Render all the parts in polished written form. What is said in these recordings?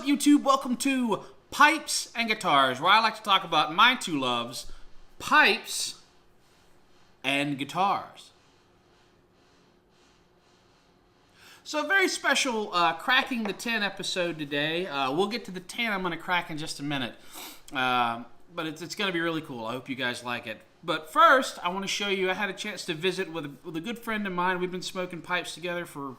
YouTube? Welcome to Pipes and Guitars, where I like to talk about my two loves, pipes and guitars. So a very special Cracking the 10 episode today. We'll get to the 10 I'm going to crack in just a minute. But it's going to be really cool. I hope you guys like it. But first, I want to show you, I had a chance to visit with a good friend of mine. We've been smoking pipes together for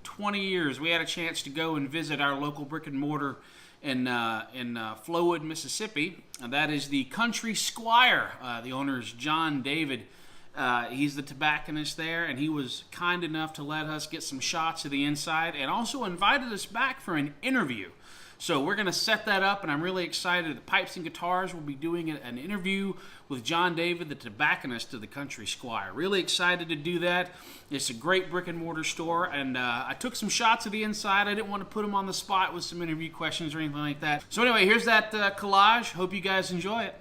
20 years. We had a chance to go and visit our local brick and mortar in Flowood, Mississippi. And that is the Country Squire. The owner is John David. He's the tobacconist there, and he was kind enough to let us get some shots of the inside and also invited us back for an interview. So we're going to set that up, and I'm really excited. The Pipes and Guitars will be doing an interview with John David, the tobacconist of the Country Squire. Really excited to do that. It's a great brick and mortar store, and I took some shots of the inside. I didn't want to put them on the spot with some interview questions or anything like that. So anyway, here's that collage. Hope you guys enjoy it.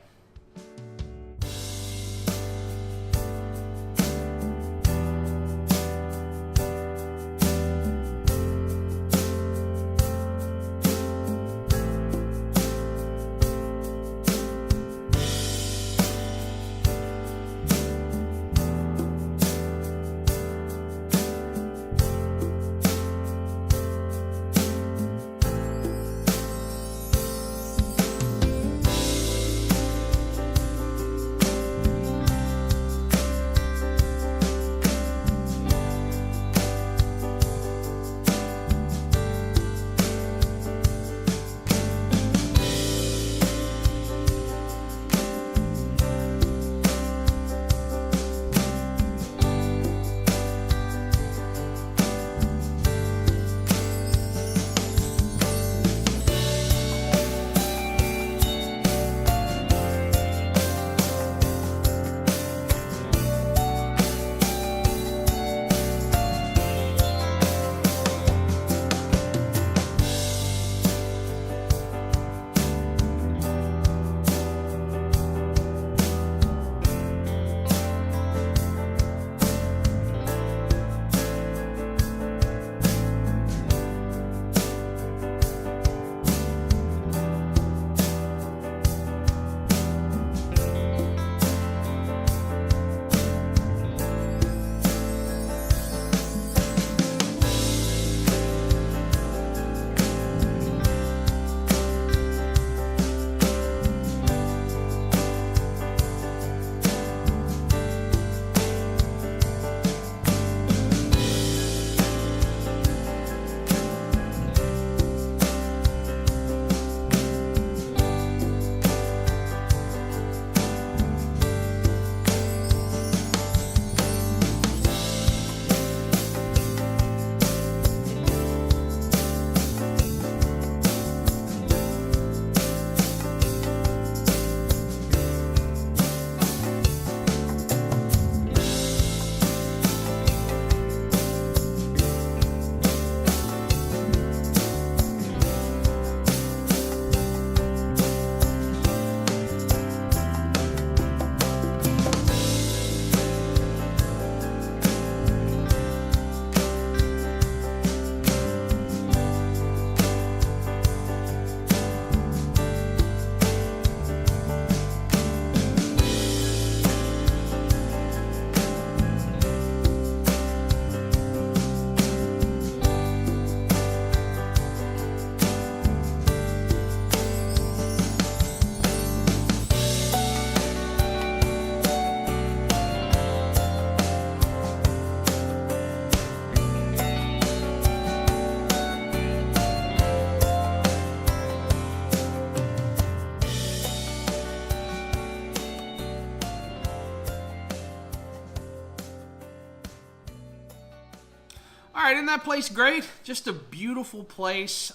All right, isn't that place great? Just a beautiful place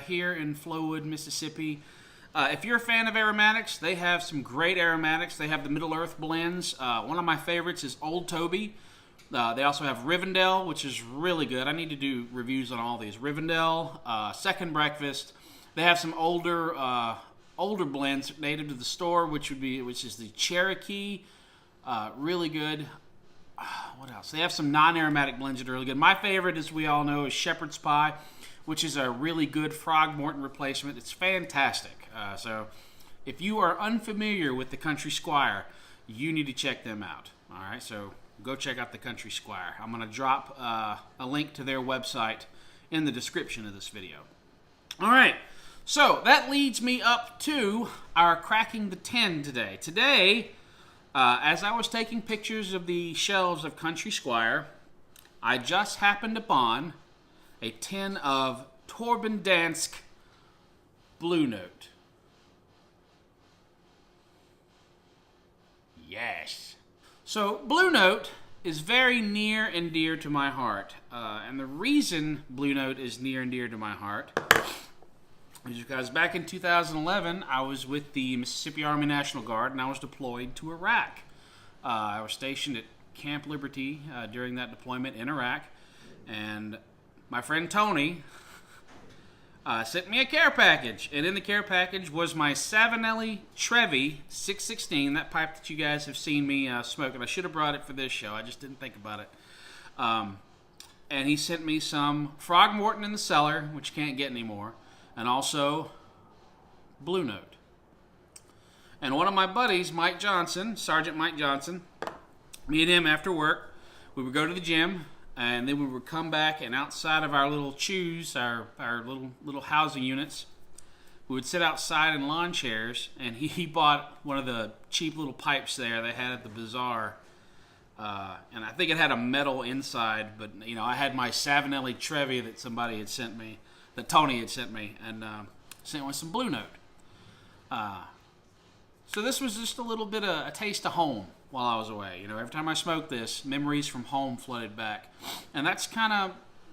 here in Flowood, Mississippi. If you're a fan of aromatics, they have some great aromatics. They have the Middle Earth blends. One of my favorites is Old Toby. They also have Rivendell, which is really good. I need to do reviews on all these. Rivendell, Second Breakfast. They have some older blends native to the store, which is the Cherokee. Really good. What else? They have some non-aromatic blends that are really good. My favorite, as we all know, is Shepherd's Pie, which is a really good Frogmorton replacement. It's fantastic. So if you are unfamiliar with the Country Squire, you need to check them out. All right, so go check out the Country Squire. I'm going to drop a link to their website in the description of this video. All right, so that leads me up to our Cracking the 10 today. Today, as I was taking pictures of the shelves of Country Squire, I just happened upon a tin of Torben Dansk Blue Note. Yes. So Blue Note is very near and dear to my heart. And the reason Blue Note is near and dear to my heart is because back in 2011, I was with the Mississippi Army National Guard, and I was deployed to Iraq. I was stationed at Camp Liberty during that deployment in Iraq, and my friend Tony sent me a care package, and in the care package was my Savinelli Trevi 616, that pipe that you guys have seen me smoke, and I should have brought it for this show. I just didn't think about it. And he sent me some Frogmorton in the cellar, which you can't get anymore, and also Blue Note. And one of my buddies, Mike Johnson, Sergeant Mike Johnson, me and him after work, we would go to the gym, and then we would come back, and outside of our little chews, our little housing units, we would sit outside in lawn chairs, and he bought one of the cheap little pipes there they had at the bazaar. And I think it had a metal inside, but you know, I had my Savinelli Trevi that somebody had sent me, that Tony had sent me, and sent with some Blue Note. So this was just a little bit of a taste of home while I was away. You know, every time I smoked this, memories from home flooded back, and that's kind of,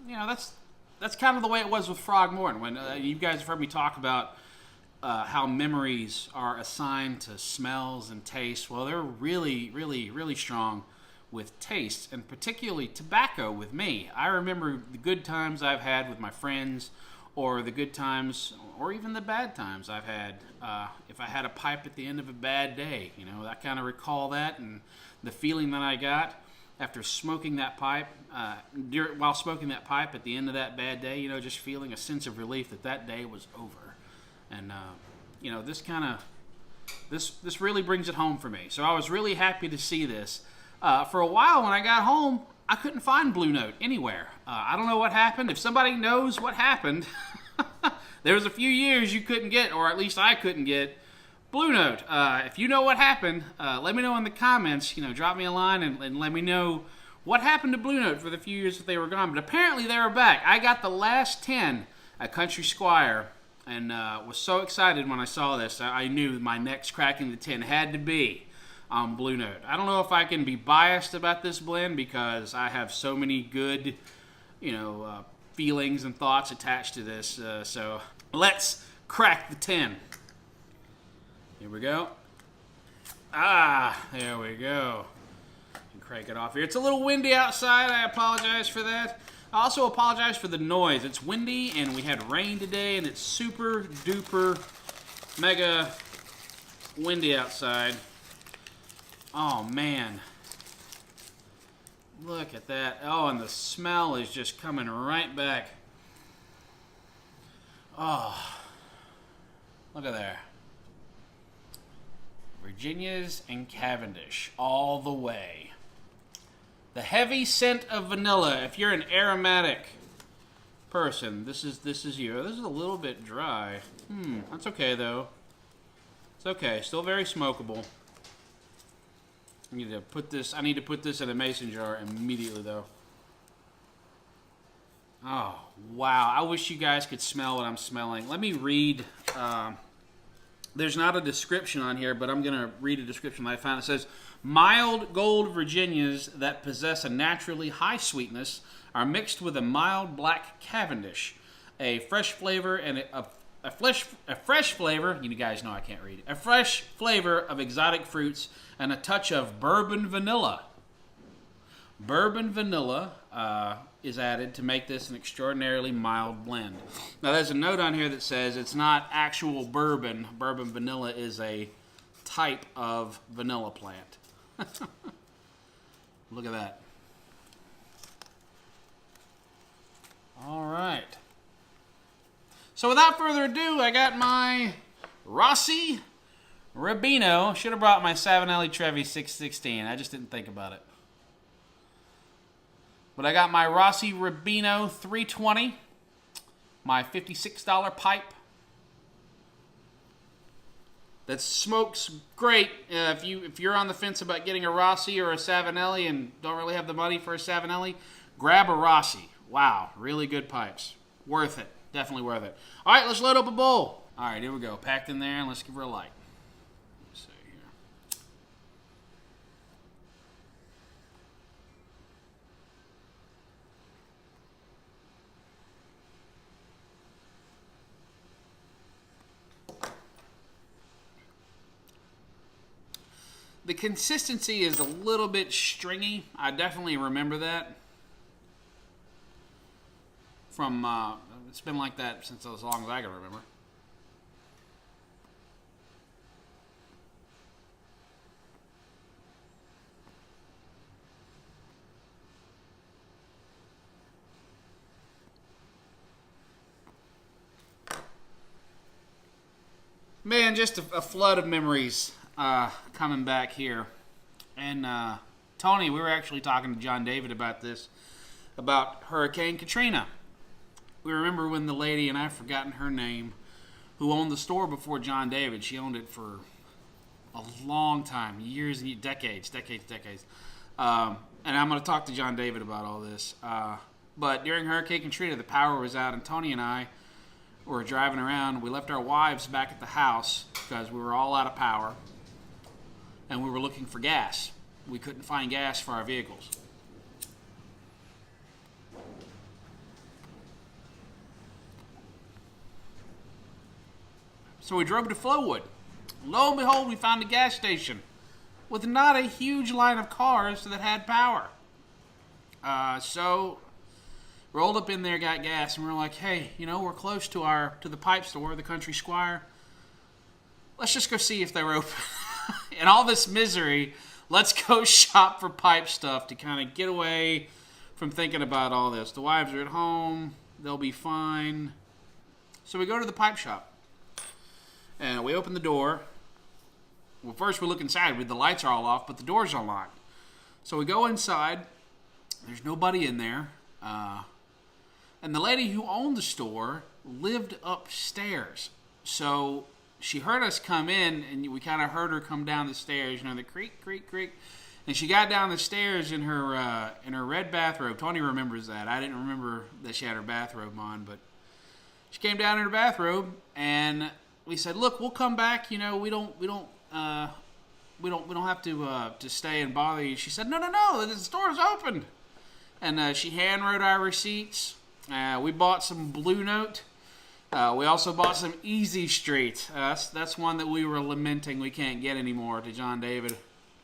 you know, that's kind of the way it was with Frogmorton. When you guys have heard me talk about how memories are assigned to smells and tastes. Well, they're really, really, really strong with tastes, and particularly tobacco with me. I remember the good times I've had with my friends, or the good times, or even the bad times I've had. If I had a pipe at the end of a bad day, you know, I kind of recall that, and the feeling that I got after smoking that pipe, while smoking that pipe at the end of that bad day, you know, just feeling a sense of relief that that day was over. And, you know, this really brings it home for me. So I was really happy to see this. For a while when I got home, I couldn't find Blue Note anywhere. I don't know what happened. If somebody knows what happened, there was a few years you couldn't get, or at least I couldn't get, Blue Note. If you know what happened, let me know in the comments. You know, drop me a line and let me know what happened to Blue Note for the few years that they were gone. But apparently they were back. I got the last 10 at Country Squire, and was so excited when I saw this. I knew my next Cracking the 10 had to be Blue Note. I don't know if I can be biased about this blend because I have so many good, you know, feelings and thoughts attached to this. So let's crack the 10. Here we go. There we go. Crank it off here. It's a little windy outside. I apologize for that. I also apologize for the noise. It's windy and we had rain today, and it's super duper mega windy outside. Oh man, look at that. Oh, and the smell is just coming right back. Oh, look at there. Virginia's and Cavendish all the way. The heavy scent of vanilla. If you're an aromatic person, this is you. This is a little bit dry. That's okay though. It's okay. Still very smokable. I need to put this in a mason jar immediately though. Oh, wow. I wish you guys could smell what I'm smelling. Let me read. There's not a description on here, but I'm going to read a description that I found. It says, mild gold Virginias that possess a naturally high sweetness are mixed with a mild black Cavendish, a fresh flavor and a fresh flavor, you guys know I can't read it, a fresh flavor of exotic fruits and a touch of bourbon vanilla. Bourbon vanilla is added to make this an extraordinarily mild blend. Now there's a note on here that says it's not actual bourbon. Bourbon vanilla is a type of vanilla plant. Look at that. All right. So without further ado, I got my Rossi Rubino. Should have brought my Savinelli Trevi 616. I just didn't think about it. But I got my Rossi Rubino 320. My $56 pipe. That smokes great. If you're on the fence about getting a Rossi or a Savinelli and don't really have the money for a Savinelli, grab a Rossi. Wow, really good pipes. Worth it. Definitely worth it. All right, let's load up a bowl. All right, here we go. Packed in there, and let's give her a light. Let's see here. The consistency is a little bit stringy. I definitely remember that. From, it's been like that since as long as I can remember. Man, just a flood of memories coming back here. And Tony, we were actually talking to John David about this, about Hurricane Katrina. We remember when the lady, and I've forgotten her name, who owned the store before John David, she owned it for a long time, years and decades. And I'm going to talk to John David about all this. But during Hurricane Katrina, the power was out, and Tony and I were driving around. We left our wives back at the house because we were all out of power, and we were looking for gas. We couldn't find gas for our vehicles. So we drove to Flowood. Lo and behold, we found a gas station with not a huge line of cars that had power. So rolled up in there, got gas, and we were like, hey, we're close to the pipe store, the Country Squire. Let's just go see if they're open. In all this misery, let's go shop for pipe stuff to kind of get away from thinking about all this. The wives are at home. They'll be fine. So we go to the pipe shop. And we open the door. Well, first we look inside. The lights are all off, but the door's unlocked. So we go inside. There's nobody in there. And the lady who owned the store lived upstairs. So she heard us come in, and we kind of heard her come down the stairs. The creak, creak, creak. And she got down the stairs in her red bathrobe. Tony remembers that. I didn't remember that she had her bathrobe on, but she came down in her bathrobe, and we said, "Look, we'll come back. We don't have to stay and bother you." She said, "No, the store's open." And she hand wrote our receipts. We bought some Blue Note. We also bought some Easy Street. That's one that we were lamenting we can't get anymore, to John David.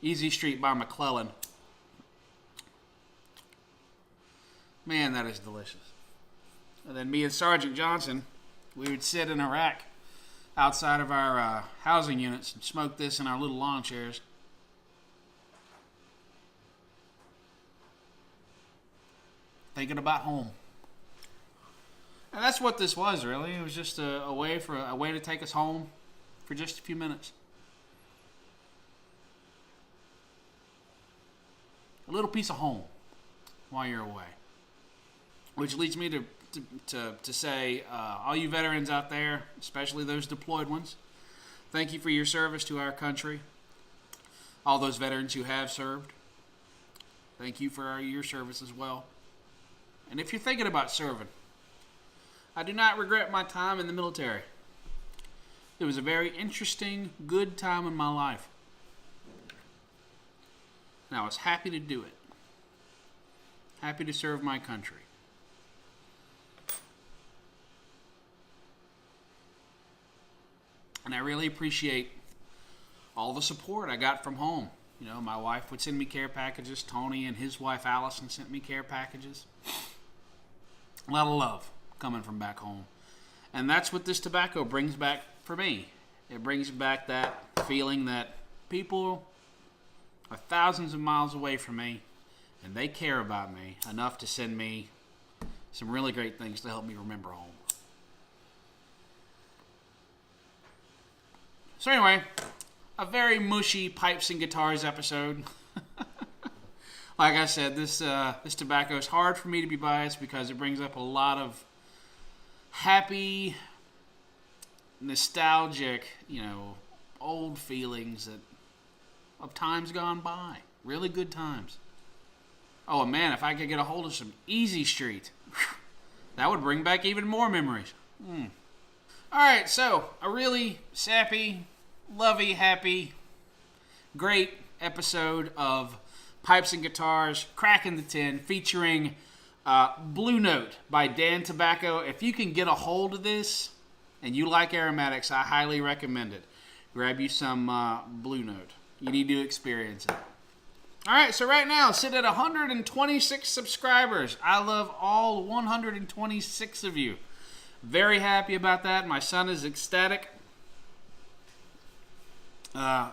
Easy Street by McClellan. Man, that is delicious. And then me and Sergeant Johnson, we would sit in a rack outside of our housing units and smoke this in our little lawn chairs. Thinking about home. And that's what this was, really. It was just a way to take us home for just a few minutes. A little piece of home while you're away. Which leads me to say, all you veterans out there, especially those deployed ones, thank you for your service to our country. All those veterans who have served, thank you for your service as well. And if you're thinking about serving, I do not regret my time in the military. It was a very interesting, good time in my life. And I was happy to do it. Happy to serve my country. And I really appreciate all the support I got from home. My wife would send me care packages. Tony and his wife Allison sent me care packages. A lot of love coming from back home. And that's what this tobacco brings back for me. It brings back that feeling that people are thousands of miles away from me, and they care about me enough to send me some really great things to help me remember home. So anyway, a very mushy pipes and guitars episode. Like I said, this tobacco is hard for me to be biased because it brings up a lot of happy, nostalgic, old feelings of times gone by. Really good times. Oh, man, if I could get a hold of some Easy Street, that would bring back even more memories. All right, so a really sappy, lovey, happy, great episode of Pipes and Guitars, Crackin' the Tin, featuring Blue Note by Dan Tobacco. If you can get a hold of this and you like aromatics, I highly recommend it. Grab you some Blue Note. You need to experience it. All right, so right now, sit at 126 subscribers. I love all 126 of you. Very happy about that. My son is ecstatic.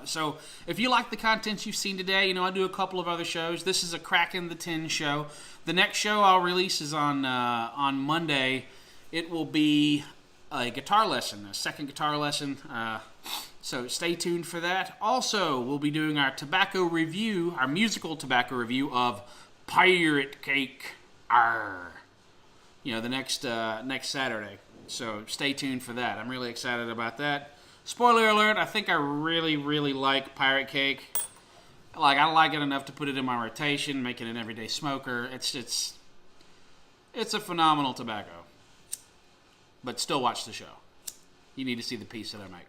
So if you like the content you've seen today, I do a couple of other shows. This is a Crackin' the Tin show. The next show I'll release is on Monday. It will be a guitar lesson, a second guitar lesson. So stay tuned for that. Also, we'll be doing our tobacco review, our musical tobacco review of Pirate Cake. Arr. The next Saturday. So stay tuned for that. I'm really excited about that. Spoiler alert, I think I really, really like Pirate Cake. I like it enough to put it in my rotation, make it an everyday smoker. It's a phenomenal tobacco. But still watch the show. You need to see the piece that I make.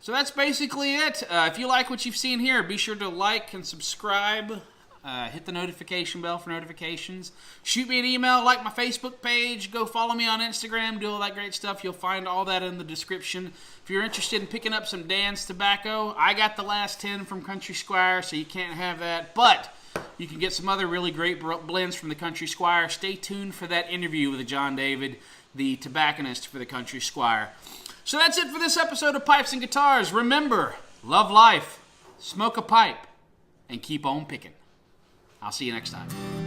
So that's basically it. If you like what you've seen here, be sure to like and subscribe. Hit the notification bell for notifications. Shoot me an email, like my Facebook page, go follow me on Instagram, do all that great stuff. You'll find all that in the description. If you're interested in picking up some Dan's tobacco, I got the last 10 from Country Squire, so you can't have that. But you can get some other really great blends from the Country Squire. Stay tuned for that interview with John David, the tobacconist for the Country Squire. So that's it for this episode of Pipes and Guitars. Remember, love life, smoke a pipe, and keep on picking. I'll see you next time.